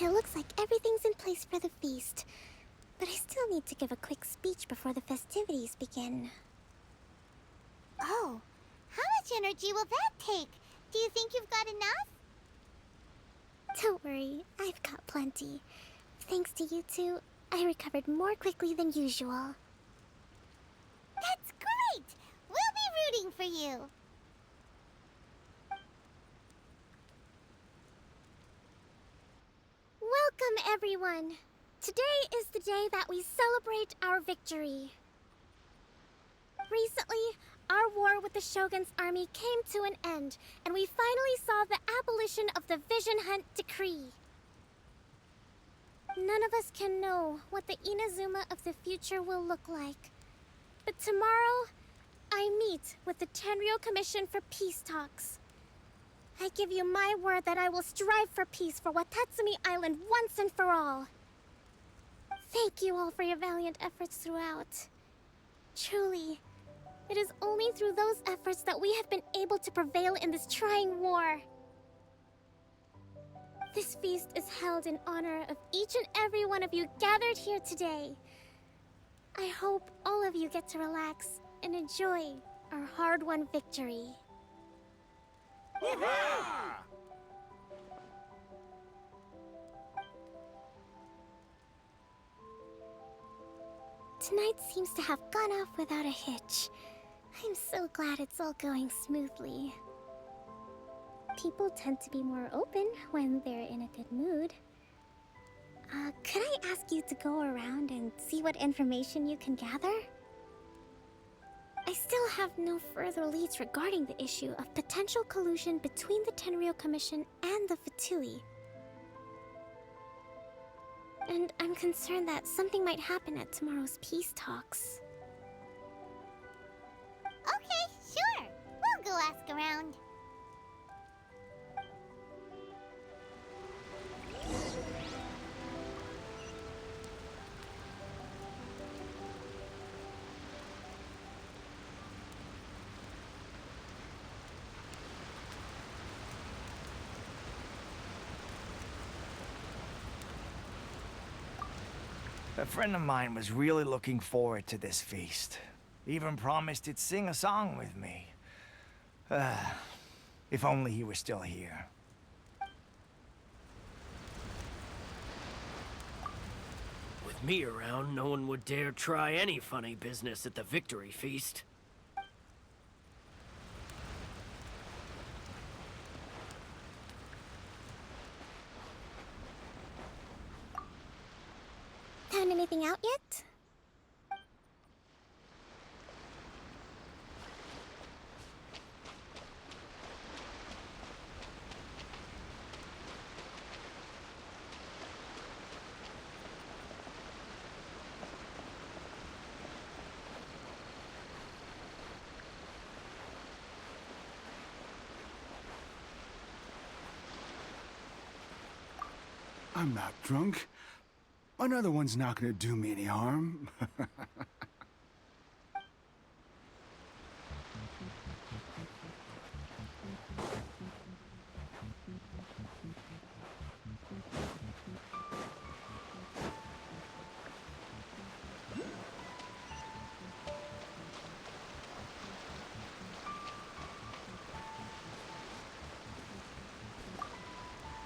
It looks like everything's in place for the feast. But I still need to give a quick speech before the festivities begin. Oh, how much energy will that take? Do you think you've got enough? Don't worry, I've got plenty. Thanks to you two, I recovered more quickly than usual. That's great! We'll be rooting for you! Welcome, everyone! Today is the day that we celebrate our victory. Recently, our war with the Shogun's army came to an end, and we finally saw the abolition of the Vision Hunt Decree. None of us can know what the Inazuma of the future will look like. But tomorrow, I meet with the Tenryou Commission for Peace Talks. I give you my word that I will strive for peace for Watatsumi Island once and for all. Thank you all for your valiant efforts throughout. Truly, it is only through those efforts that we have been able to prevail in this trying war. This feast is held in honor of each and every one of you gathered here today. I hope all of you get to relax and enjoy our hard-won victory. Tonight seems to have gone off without a hitch. I'm so glad it's all going smoothly. People tend to be more open when they're in a good mood. Could I ask you to go around and see what information you can gather? I still have no further leads regarding the issue of potential collusion between the Tenryou Commission and the Fatui. And I'm concerned that something might happen at tomorrow's peace talks. Okay, sure. We'll go ask around. A friend of mine was really looking forward to this feast. Even promised he'd sing a song with me. If only he were still here. With me around, no one would dare try any funny business at the victory feast. Found anything out yet? I'm not drunk. Another one's not gonna do me any harm.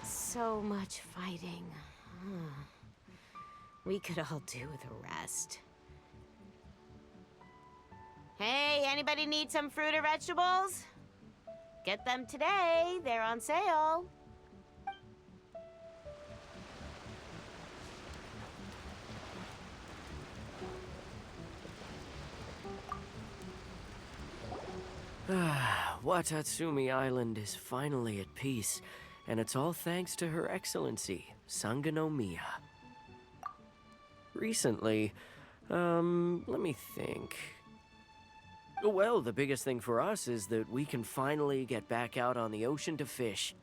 So much fighting. We could all do with a rest. Hey, anybody need some fruit or vegetables? Get them today. They're on sale. Watatsumi Island is finally at peace, and it's all thanks to Her Excellency, Sangonomiya. Recently, let me think. Well, the biggest thing for us is that we can finally get back out on the ocean to fish.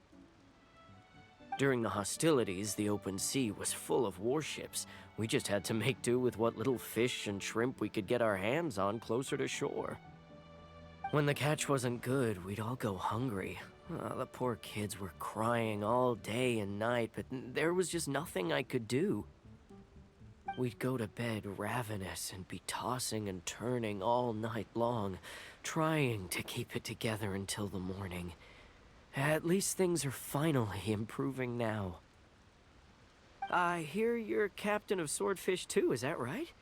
During the hostilities, the open sea was full of warships. We just had to make do with what little fish and shrimp we could get our hands on closer to shore. When the catch wasn't good, we'd all go hungry. The poor kids were crying all day and night, but there was just nothing I could do. We'd go to bed ravenous and be tossing and turning all night long, trying to keep it together until the morning. At least things are finally improving now. I hear you're captain of Swordfish too, is that right?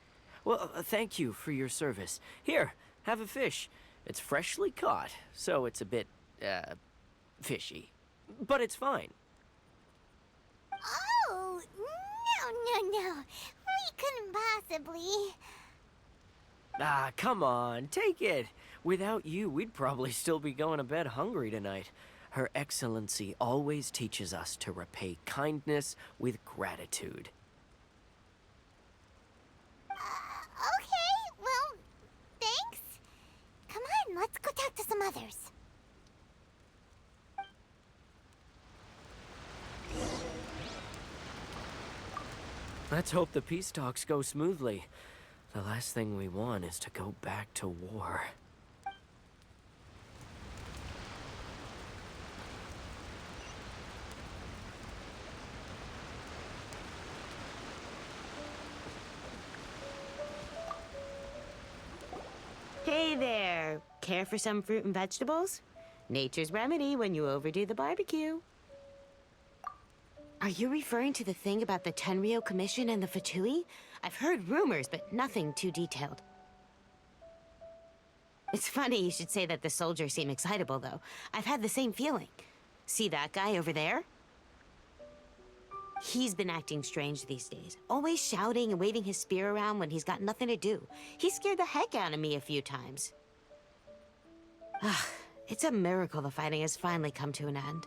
Well, thank you for your service. Here, have a fish. It's freshly caught, so it's a bit, fishy. But it's fine. Oh, no. We couldn't possibly. Ah, come on, take it. Without you, we'd probably still be going to bed hungry tonight. Her Excellency always teaches us to repay kindness with gratitude. Okay, well, thanks. Come on, let's go talk to some others. Let's hope the peace talks go smoothly. The last thing we want is to go back to war. Hey there. Care for some fruit and vegetables? Nature's remedy when you overdo the barbecue. Are you referring to the thing about the Tenryo Commission and the Fatui? I've heard rumors, but nothing too detailed. It's funny you should say that the soldiers seem excitable, though. I've had the same feeling. See that guy over there? He's been acting strange these days. Always shouting and waving his spear around when he's got nothing to do. He scared the heck out of me a few times. It's a miracle the fighting has finally come to an end.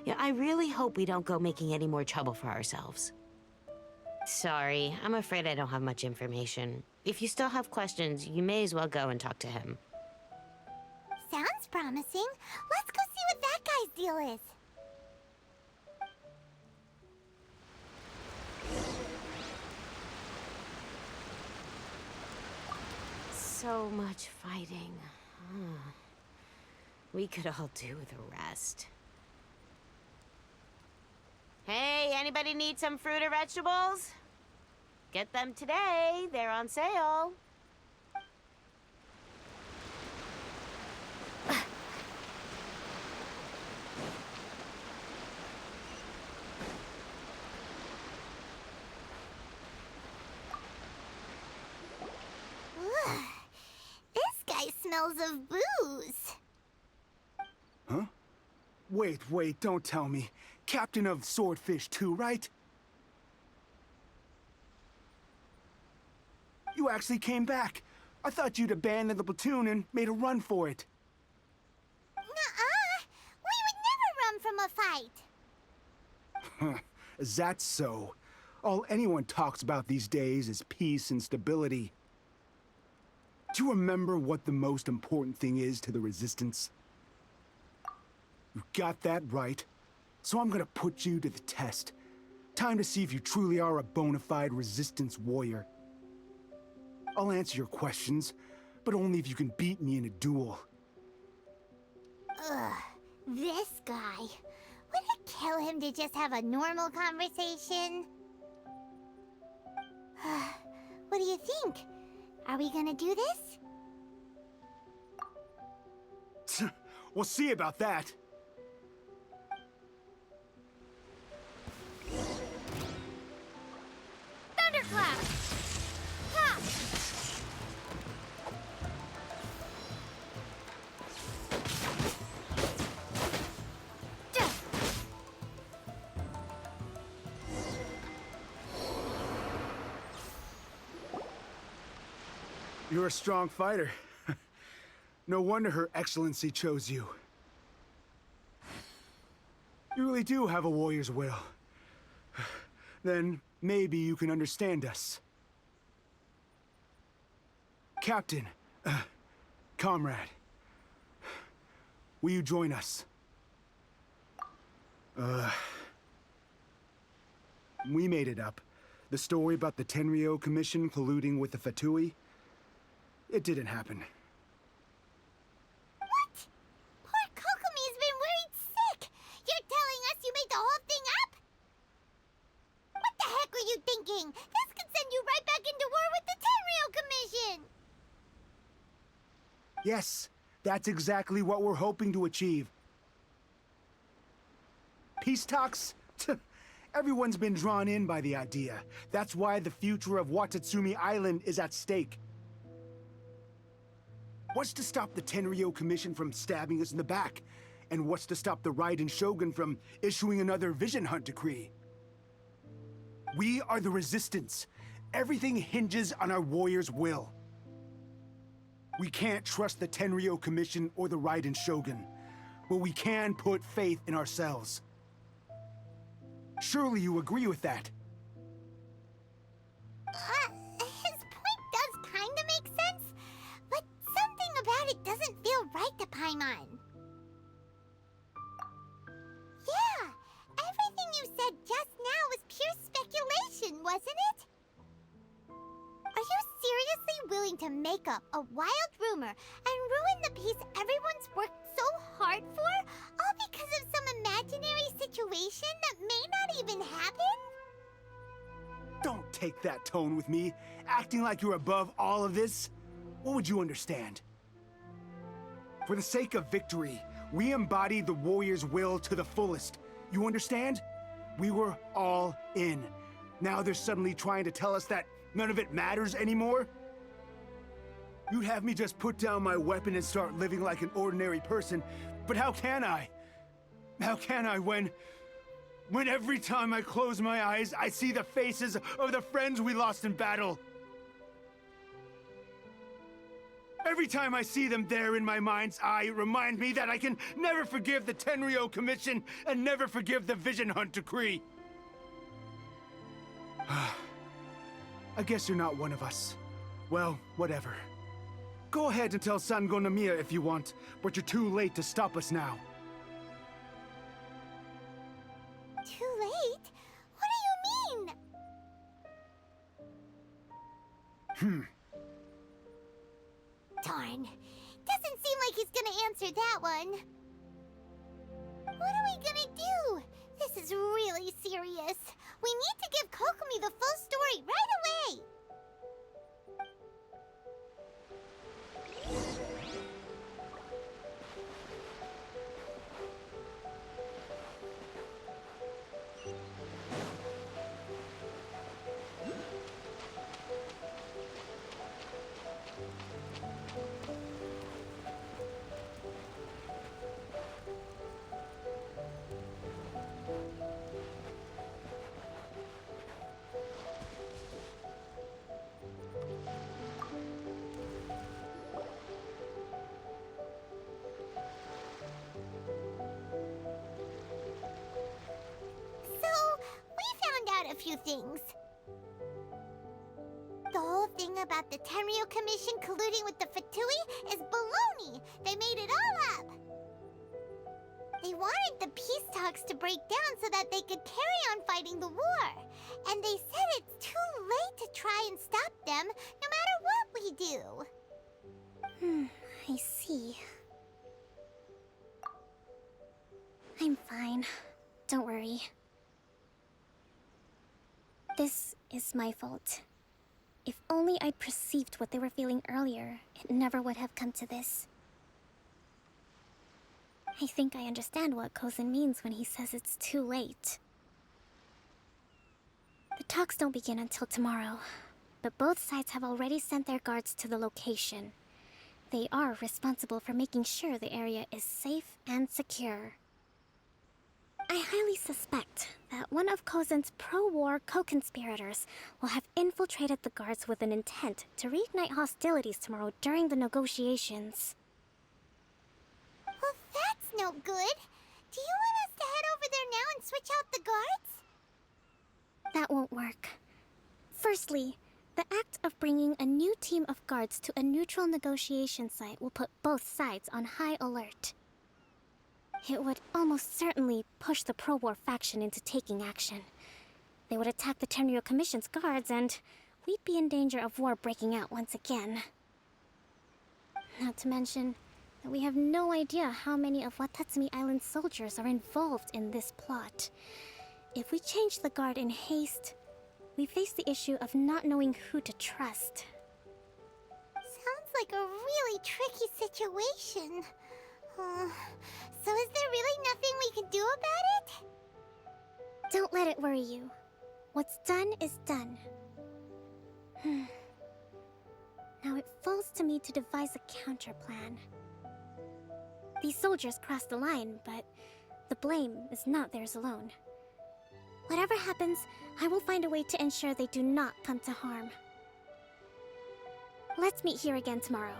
Yeah, I really hope we don't go making any more trouble for ourselves. Sorry, I'm afraid I don't have much information. If you still have questions, you may as well go and talk to him. Sounds promising. Let's go see what that guy's deal is. So much fighting. We could all do with a rest. Hey, anybody need some fruit or vegetables? Get them today. They're on sale. Ugh. This guy smells of booze. Huh? Wait, don't tell me. Captain of Swordfish too, right? You actually came back. I thought you'd abandoned the platoon and made a run for it. Nuh-uh. We would never run from a fight. Is that so? All anyone talks about these days is peace and stability. Do you remember what the most important thing is to the Resistance? You got that right. So I'm gonna put you to the test. Time to see if you truly are a bona fide Resistance warrior. I'll answer your questions, but only if you can beat me in a duel. Ugh, this guy. Would it kill him to just have a normal conversation? What do you think? Are we gonna do this? We'll see about that. Thunderclap! Ha! Duh. You're a strong fighter. No wonder Her Excellency chose you. You really do have a warrior's will. Then maybe you can understand us. Captain, comrade, will you join us? We made it up. The story about the Tenryo Commission colluding with the Fatui, it didn't happen. Yes, that's exactly what we're hoping to achieve. Peace talks? Everyone's been drawn in by the idea. That's why the future of Watatsumi Island is at stake. What's to stop the Tenryo Commission from stabbing us in the back? And what's to stop the Raiden Shogun from issuing another Vision Hunt decree? We are the Resistance. Everything hinges on our warriors' will. We can't trust the Tenryo Commission or the Raiden Shogun, but we can put faith in ourselves. Surely you agree with that? His point does kinda make sense, but something about it doesn't feel right to Paimon. Yeah, everything you said just now was pure speculation, wasn't it? Are you seriously willing to make up a wild rumor and ruin the peace everyone's worked so hard for, all because of some imaginary situation that may not even happen? Don't take that tone with me, acting like you're above all of this. What would you understand? For the sake of victory, we embodied the warrior's will to the fullest. You understand? We were all in. Now they're suddenly trying to tell us that none of it matters anymore? You'd have me just put down my weapon and start living like an ordinary person, but how can I? How can I when every time I close my eyes, I see the faces of the friends we lost in battle? Every time I see them there in my mind's eye, it reminds me that I can never forgive the Tenryo Commission and never forgive the Vision Hunt decree. I guess you're not one of us. Well, whatever. Go ahead and tell Sango Nomiya if you want, but you're too late to stop us now. Too late? What do you mean? Darn. Doesn't seem like he's gonna answer that one. What are we gonna do? This is really serious. We need to give Kokomi the full story right away. A few things. The whole thing about the Tenryo Commission colluding with the Fatui is baloney. They made it all up. They wanted the peace talks to break down so that they could carry on fighting the war. And they said it's too late to try and stop them, no matter what we do. I see. I'm fine. Don't worry. This is my fault. If only I'd perceived what they were feeling earlier, it never would have come to this. I think I understand what Kozan means when he says it's too late. The talks don't begin until tomorrow, but both sides have already sent their guards to the location. They are responsible for making sure the area is safe and secure. I highly suspect that one of Kozan's pro-war co-conspirators will have infiltrated the guards with an intent to reignite hostilities tomorrow during the negotiations. Well, that's no good. Do you want us to head over there now and switch out the guards? That won't work. Firstly, the act of bringing a new team of guards to a neutral negotiation site will put both sides on high alert. It would almost certainly push the pro-war faction into taking action. They would attack the Tenryo Commission's guards, and we'd be in danger of war breaking out once again. Not to mention that we have no idea how many of Watatsumi Island's soldiers are involved in this plot. If we change the guard in haste, we face the issue of not knowing who to trust. Sounds like a really tricky situation. So is there really nothing we can do about it? Don't let it worry you. What's done is done. Now it falls to me to devise a counter plan. These soldiers crossed the line, but the blame is not theirs alone. Whatever happens, I will find a way to ensure they do not come to harm. Let's meet here again tomorrow.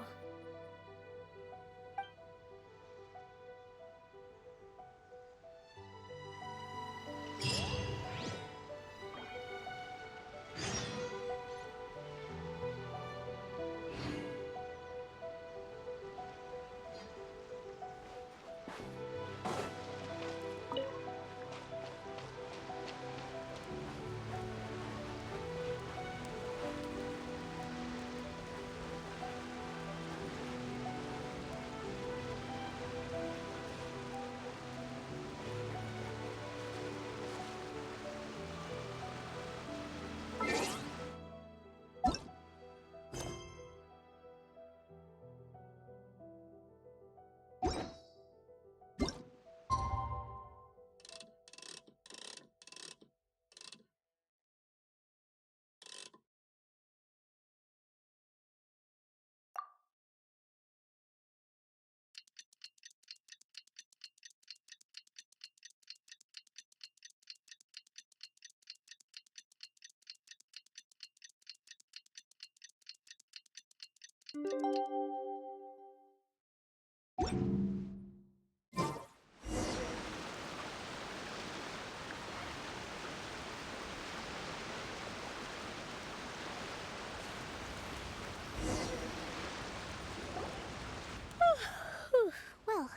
Well,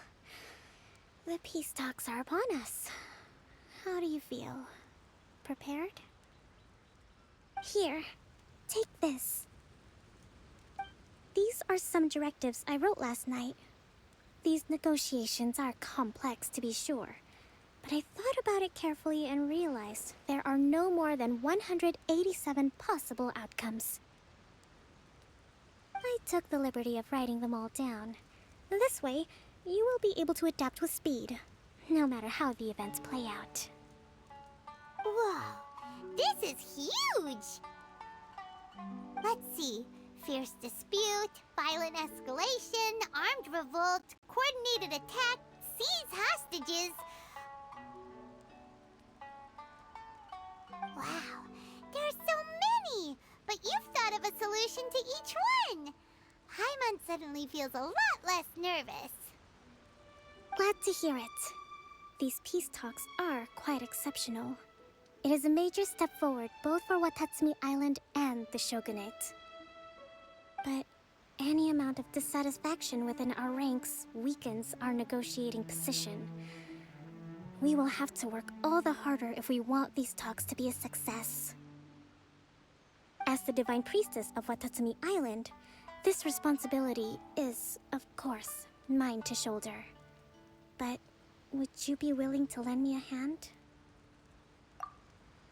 the peace talks are upon us. How do you feel? Prepared? Here, take this. These are some directives I wrote last night. These negotiations are complex, to be sure, but I thought about it carefully and realized there are no more than 187 possible outcomes. I took the liberty of writing them all down. This way, you will be able to adapt with speed, no matter how the events play out. Whoa, this is huge! Let's see. Fierce dispute, violent escalation, armed revolt, coordinated attack, seize hostages. Wow, there are so many! But you've thought of a solution to each one! Paimon suddenly feels a lot less nervous. Glad to hear it. These peace talks are quite exceptional. It is a major step forward both for Watatsumi Island and the Shogunate. But any amount of dissatisfaction within our ranks weakens our negotiating position. We will have to work all the harder if we want these talks to be a success. As the Divine Priestess of Watatsumi Island, this responsibility is, of course, mine to shoulder. But would you be willing to lend me a hand?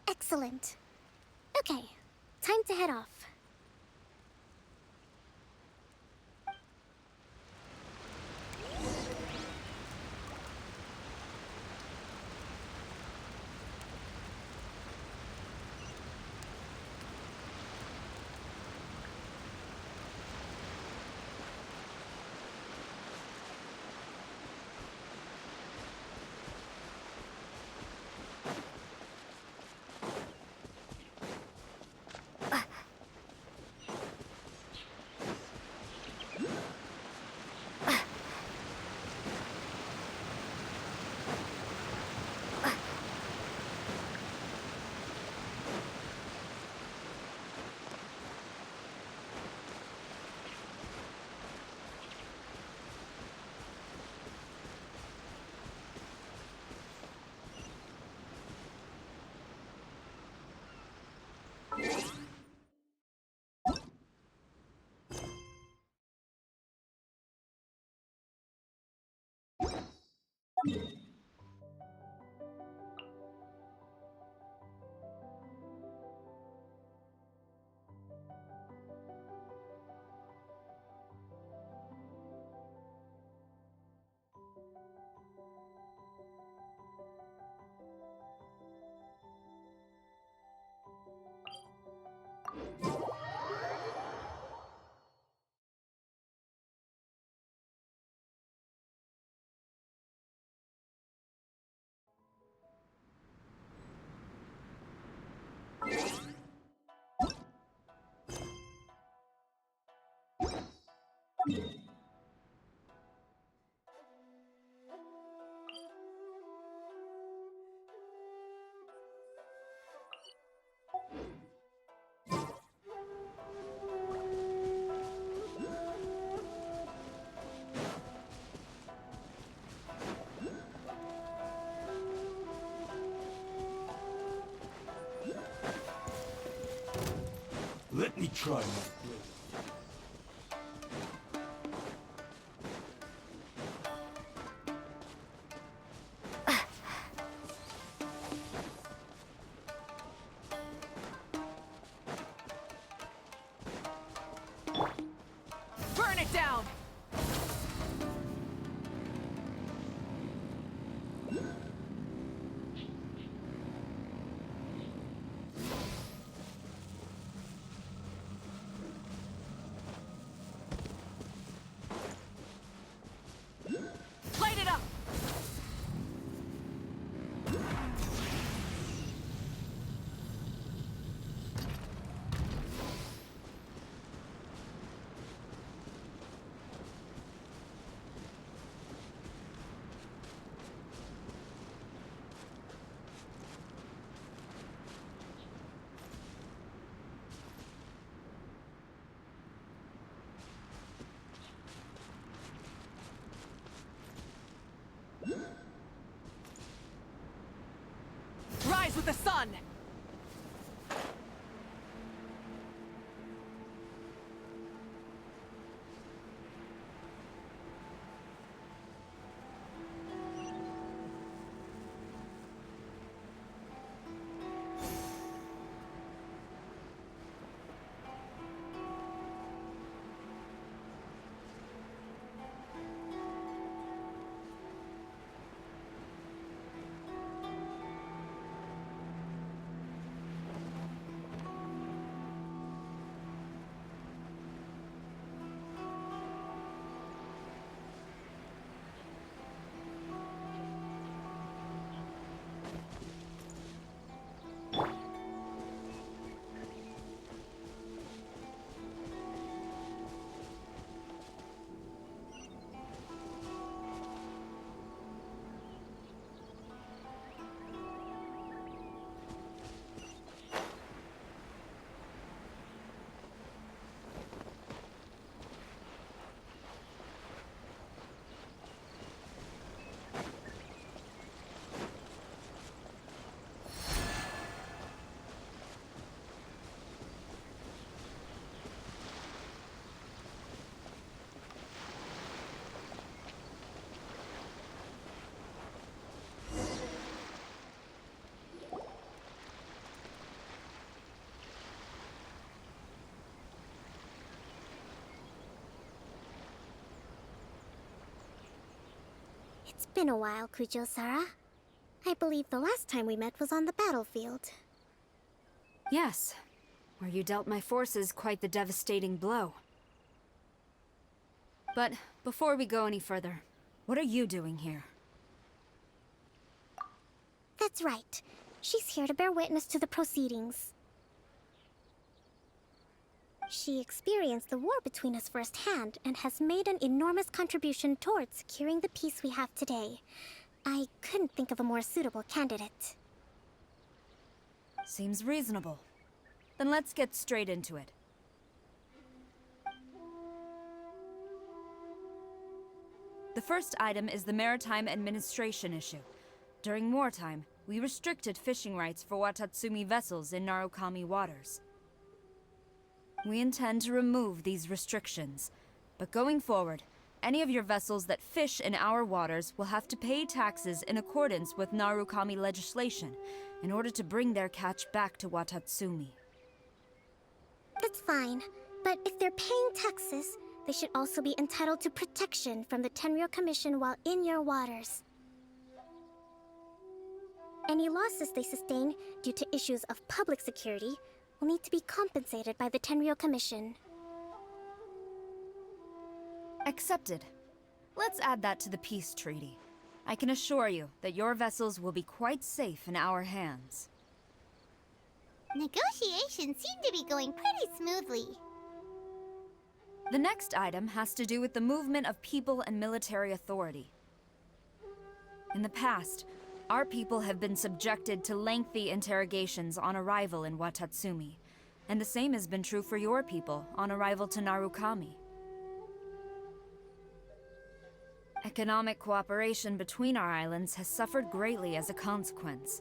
Excellent. Okay, time to head off. Let me try my blade. Burn it down! Light it up! Rise with the sun! It's been a while, Kujo-Sara. I believe the last time we met was on the battlefield. Yes, where you dealt my forces quite the devastating blow. But before we go any further, what are you doing here? That's right. She's here to bear witness to the proceedings. She experienced the war between us firsthand and has made an enormous contribution towards securing the peace we have today. I couldn't think of a more suitable candidate. Seems reasonable. Then let's get straight into it. The first item is the maritime administration issue. During wartime, we restricted fishing rights for Watatsumi vessels in Narukami waters. We intend to remove these restrictions, but going forward, any of your vessels that fish in our waters will have to pay taxes in accordance with Narukami legislation in order to bring their catch back to Watatsumi. That's fine, but if they're paying taxes, they should also be entitled to protection from the Tenryou Commission while in your waters. Any losses they sustain due to issues of public security will need to be compensated by the Tenryou Commission. Accepted. Let's add that to the peace treaty. I can assure you that your vessels will be quite safe in our hands. Negotiations seem to be going pretty smoothly. The next item has to do with the movement of people and military authority. In the past, our people have been subjected to lengthy interrogations on arrival in Watatsumi, and the same has been true for your people on arrival to Narukami. Economic cooperation between our islands has suffered greatly as a consequence.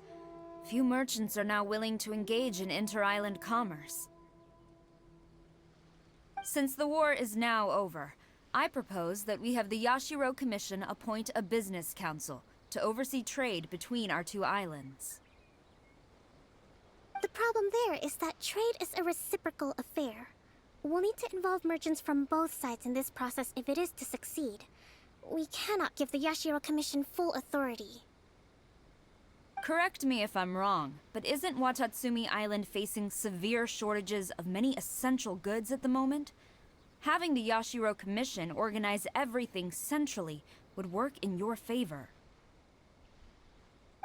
Few merchants are now willing to engage in inter-island commerce. Since the war is now over, I propose that we have the Yashiro Commission appoint a business council to oversee trade between our two islands. The problem there is that trade is a reciprocal affair. We'll need to involve merchants from both sides in this process if it is to succeed. We cannot give the Yashiro Commission full authority. Correct me if I'm wrong, but isn't Watatsumi Island facing severe shortages of many essential goods at the moment? Having the Yashiro Commission organize everything centrally would work in your favor.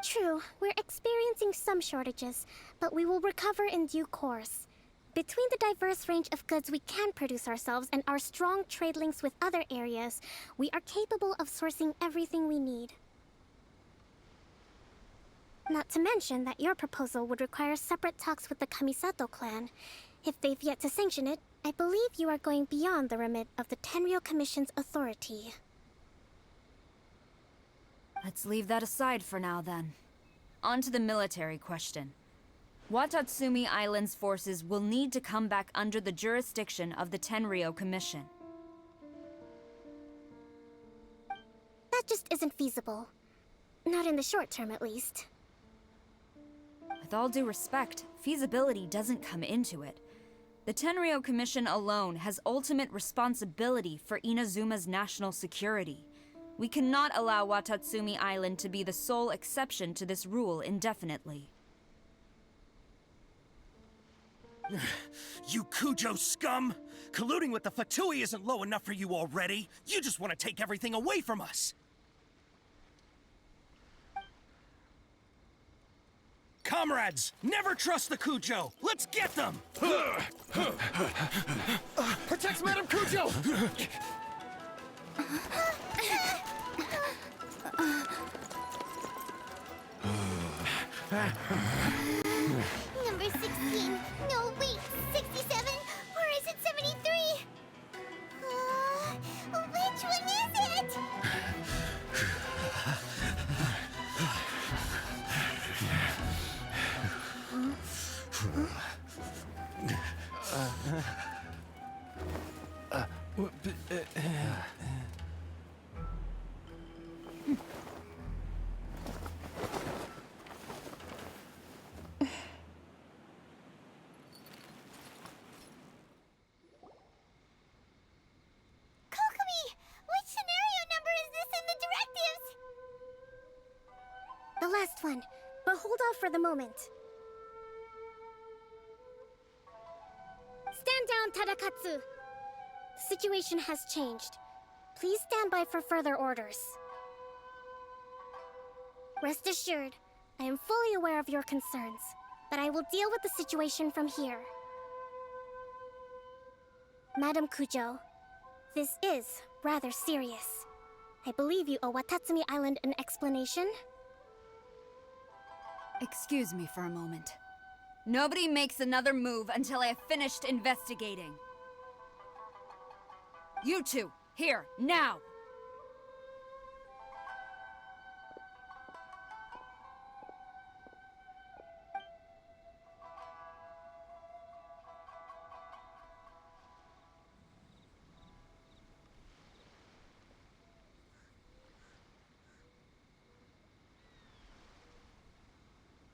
True, we're experiencing some shortages, but we will recover in due course. Between the diverse range of goods we can produce ourselves and our strong trade links with other areas, we are capable of sourcing everything we need. Not to mention that your proposal would require separate talks with the Kamisato clan. If they've yet to sanction it, I believe you are going beyond the remit of the Tenryou Commission's authority. Let's leave that aside for now, then. On to the military question. Watatsumi Island's forces will need to come back under the jurisdiction of the Tenryou Commission. That just isn't feasible. Not in the short term, at least. With all due respect, feasibility doesn't come into it. The Tenryou Commission alone has ultimate responsibility for Inazuma's national security. We cannot allow Watatsumi Island to be the sole exception to this rule indefinitely. You Kujo scum! Colluding with the Fatui isn't low enough for you already. You just want to take everything away from us. Comrades, never trust the Kujo. Let's get them! Protect Madame Kujo! Number 16. No, wait. 67? Or is it 73? Which one is it? Kokomi! Which scenario number is this in the directives? The last one, but hold off for the moment. Stand down, Tadakatsu! The situation has changed. Please stand by for further orders. Rest assured, I am fully aware of your concerns, but I will deal with the situation from here. Madam Kujo, this is rather serious. I believe you owe Watatsumi Island an explanation. Excuse me for a moment. Nobody makes another move until I have finished investigating. You two, here, now!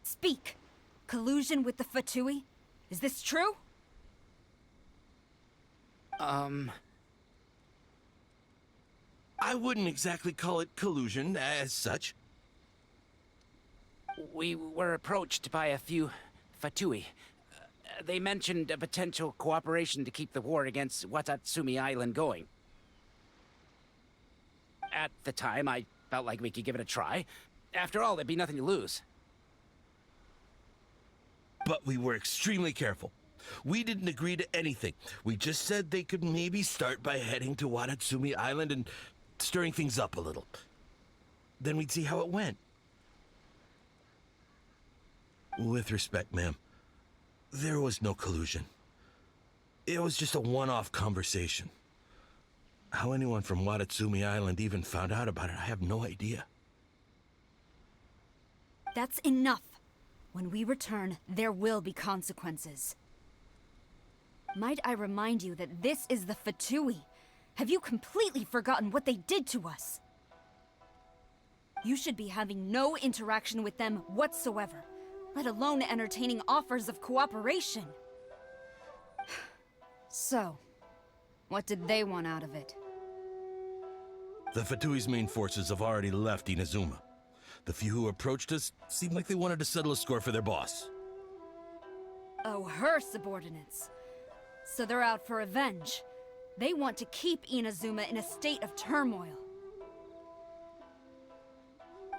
Speak! Collusion with the Fatui? Is this true? I wouldn't exactly call it collusion as such. We were approached by a few Fatui. They mentioned a potential cooperation to keep the war against Watatsumi Island going. At the time, I felt like we could give it a try. After all, there'd be nothing to lose. But we were extremely careful. We didn't agree to anything. We just said they could maybe start by heading to Watatsumi Island and stirring things up a little. Then we'd see how it went. With respect, ma'am, there was no collusion. It was just a one-off conversation. How anyone from Watatsumi Island even found out about it, I have no idea. That's enough. When we return, there will be consequences. Might I remind you that this is the Fatui? Have you completely forgotten what they did to us? You should be having no interaction with them whatsoever, let alone entertaining offers of cooperation. So, what did they want out of it? The Fatui's main forces have already left Inazuma. The few who approached us seemed like they wanted to settle a score for their boss. Oh, her subordinates. So they're out for revenge. They want to keep Inazuma in a state of turmoil.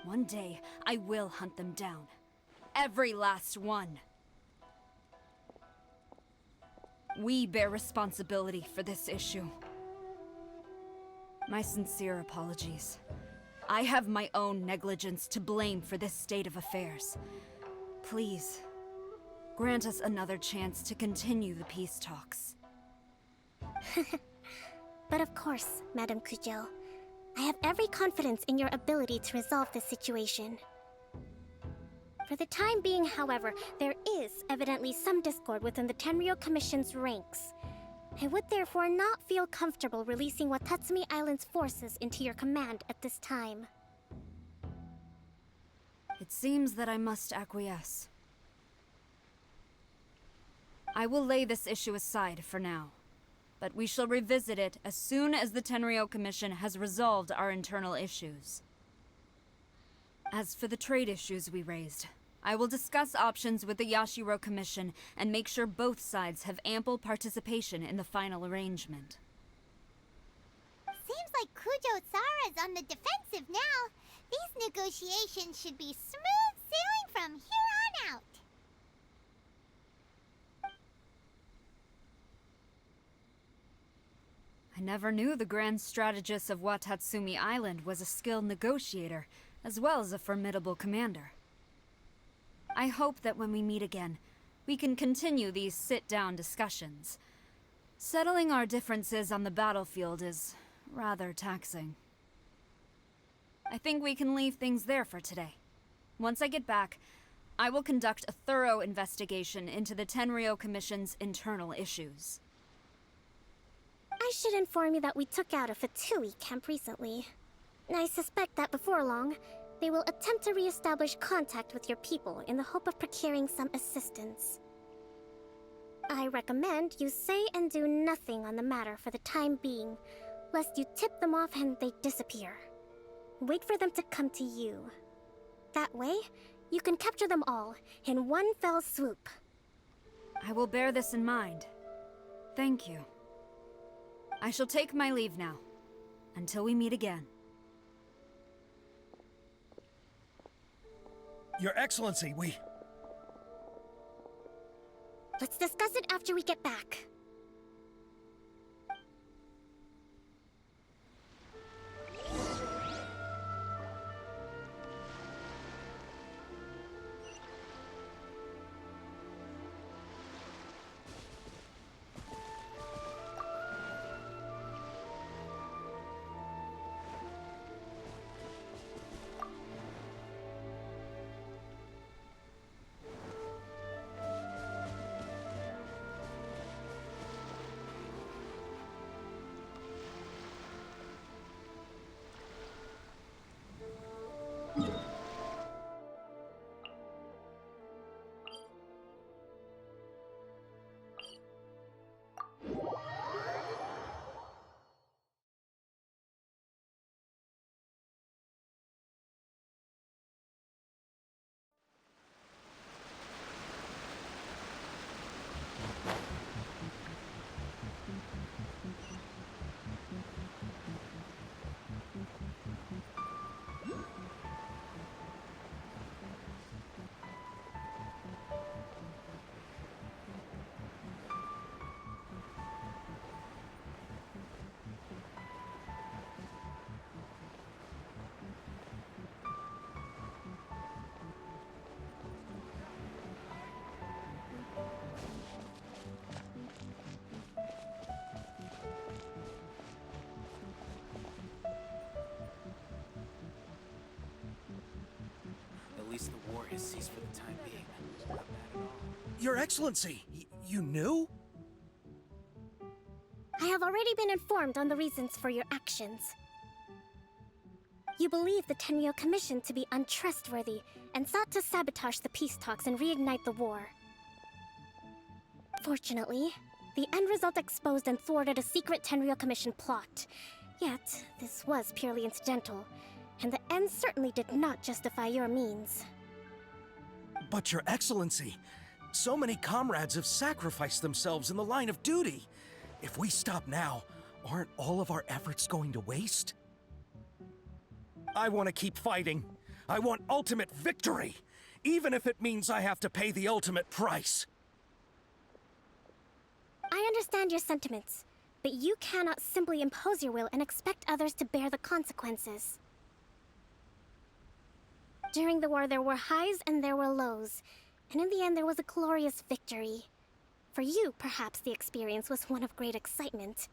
One day, I will hunt them down. Every last one. We bear responsibility for this issue. My sincere apologies. I have my own negligence to blame for this state of affairs. Please, grant us another chance to continue the peace talks. But of course, Madame Kujo. I have every confidence in your ability to resolve this situation. For the time being, however, there is evidently some discord within the Tenryou Commission's ranks. I would therefore not feel comfortable releasing Watatsumi Island's forces into your command at this time. It seems that I must acquiesce. I will lay this issue aside for now, but we shall revisit it as soon as the Tenryou Commission has resolved our internal issues. As for the trade issues we raised, I will discuss options with the Yashiro Commission and make sure both sides have ample participation in the final arrangement. Seems like Kujo-Sara's on the defensive now. These negotiations should be smooth sailing from here on out. I never knew the grand strategist of Watatsumi Island was a skilled negotiator, as well as a formidable commander. I hope that when we meet again, we can continue these sit-down discussions. Settling our differences on the battlefield is rather taxing. I think we can leave things there for today. Once I get back, I will conduct a thorough investigation into the Tenryou Commission's internal issues. I should inform you that we took out a Fatui camp recently. I suspect that before long, they will attempt to re-establish contact with your people in the hope of procuring some assistance. I recommend you say and do nothing on the matter for the time being, lest you tip them off and they disappear. Wait for them to come to you. That way, you can capture them all in one fell swoop. I will bear this in mind. Thank you. I shall take my leave now, until we meet again. Your Excellency, Let's discuss it after we get back. least the war has ceased for the time being. Not bad at all. Your Excellency, you knew? I have already been informed on the reasons for your actions. You believe the Tenryou Commission to be untrustworthy and sought to sabotage the peace talks and reignite the war. Fortunately, the end result exposed and thwarted a secret Tenryou Commission plot. Yet, this was purely incidental, and the end certainly did not justify your means. But Your Excellency, so many comrades have sacrificed themselves in the line of duty. If we stop now, aren't all of our efforts going to waste? I want to keep fighting. I want ultimate victory, even if it means I have to pay the ultimate price. I understand your sentiments, but you cannot simply impose your will and expect others to bear the consequences. During the war, there were highs and there were lows, and in the end, there was a glorious victory. For you, perhaps the experience was one of great excitement.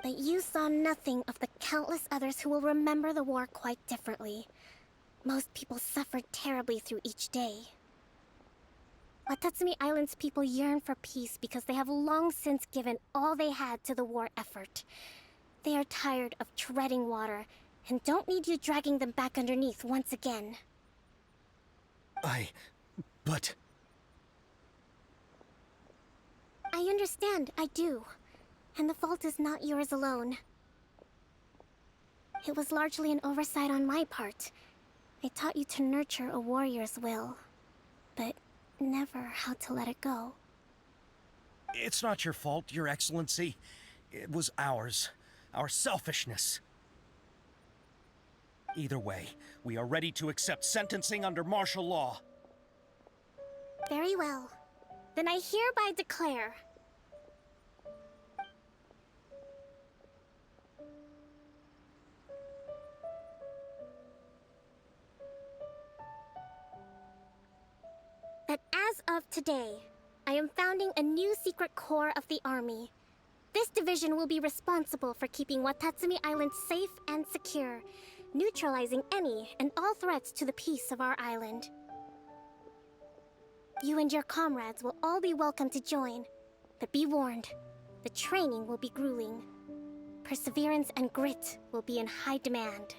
But you saw nothing of the countless others who will remember the war quite differently. Most people suffered terribly through each day. Watatsumi Island's people yearn for peace because they have long since given all they had to the war effort. They are tired of treading water and don't need you dragging them back underneath once again. But... I understand, I do. And the fault is not yours alone. It was largely an oversight on my part. I taught you to nurture a warrior's will, but never how to let it go. It's not your fault, Your Excellency. It was ours. Our selfishness. Either way, we are ready to accept sentencing under martial law. Very well. Then I hereby declare... that as of today, I am founding a new secret corps of the army. This division will be responsible for keeping Watatsumi Island safe and secure, neutralizing any and all threats to the peace of our island. You and your comrades will all be welcome to join, but be warned, the training will be grueling. Perseverance and grit will be in high demand.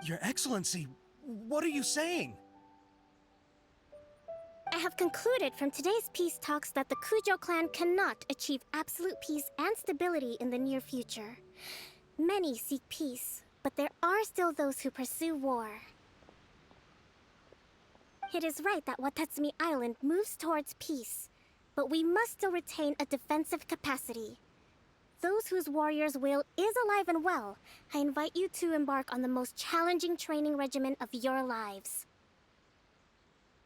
Your Excellency, what are you saying? I have concluded from today's peace talks that the Kujo clan cannot achieve absolute peace and stability in the near future. Many seek peace, but there are still those who pursue war. It is right that Watatsumi Island moves towards peace, but we must still retain a defensive capacity. Those whose warrior's will is alive and well, I invite you to embark on the most challenging training regimen of your lives.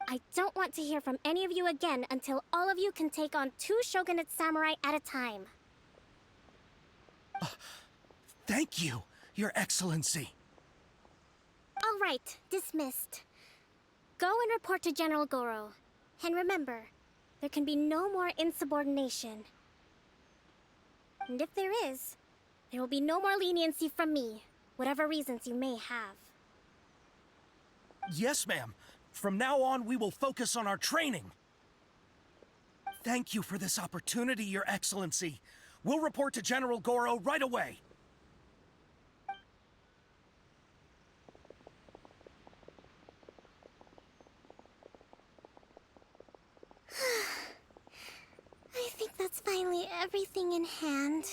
I don't want to hear from any of you again until all of you can take on 2 shogunate samurai at a time. Thank you, Your Excellency. All right, dismissed. Go and report to General Goro. And remember, there can be no more insubordination. And if there is, there will be no more leniency from me, whatever reasons you may have. Yes, ma'am. From now on, we will focus on our training. Thank you for this opportunity, Your Excellency. We'll report to General Goro right away. I think that's finally everything in hand.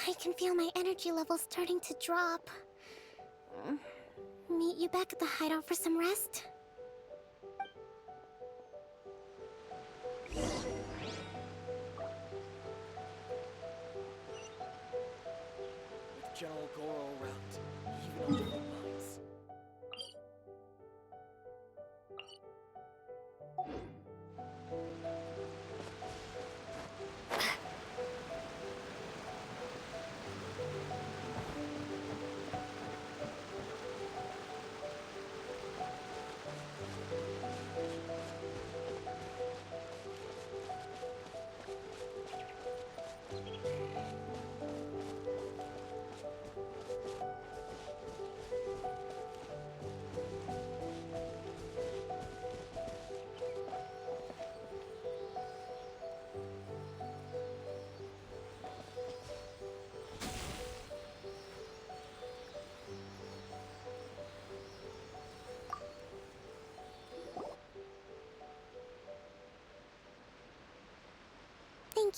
I can feel my energy levels starting to drop. Meet you back at the hideout for some rest? With General Goro around, even on the front lines.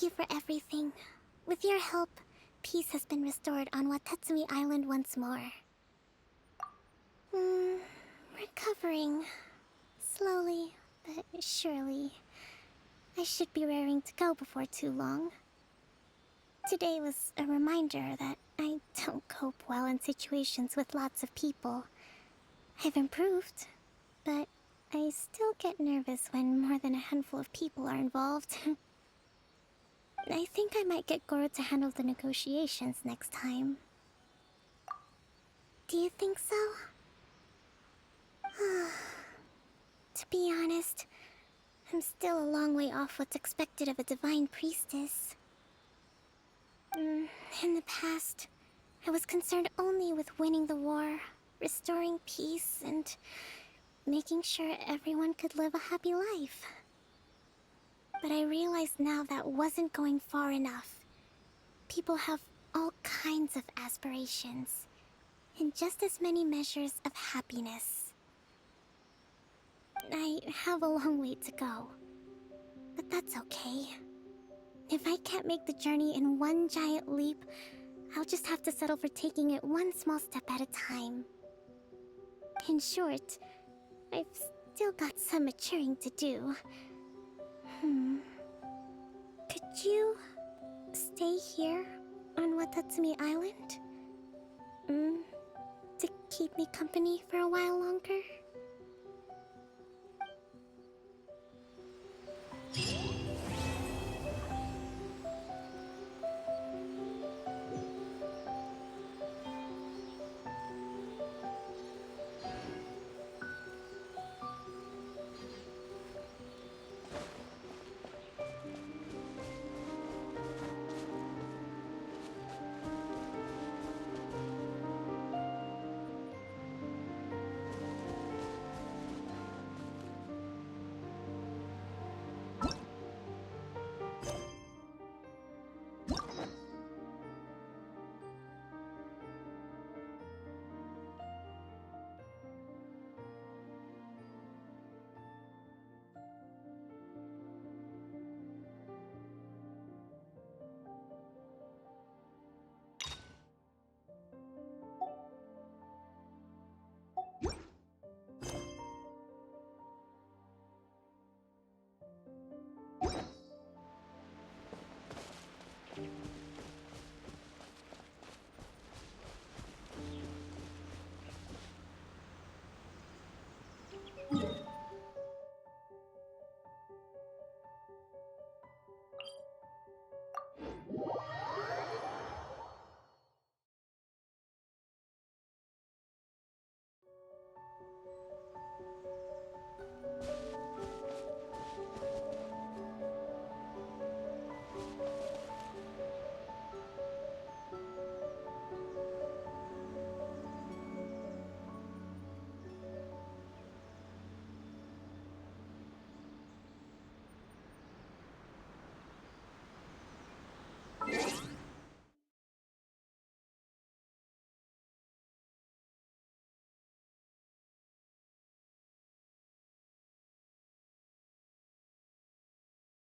you for everything. With your help, peace has been restored on Watatsumi Island once more. Recovering. Slowly, but surely. I should be raring to go before too long. Today was a reminder that I don't cope well in situations with lots of people. I've improved, but I still get nervous when more than a handful of people are involved. I think I might get Goro to handle the negotiations next time. Do you think so? To be honest, I'm still a long way off what's expected of a divine priestess. In the past, I was concerned only with winning the war, restoring peace, and making sure everyone could live a happy life. But I realize now that wasn't going far enough. People have all kinds of aspirations, and just as many measures of happiness. I have a long way to go, but that's okay. If I can't make the journey in one giant leap, I'll just have to settle for taking it one small step at a time. In short, I've still got some maturing to do. Could you stay here on Watatsumi Island? To keep me company for a while longer?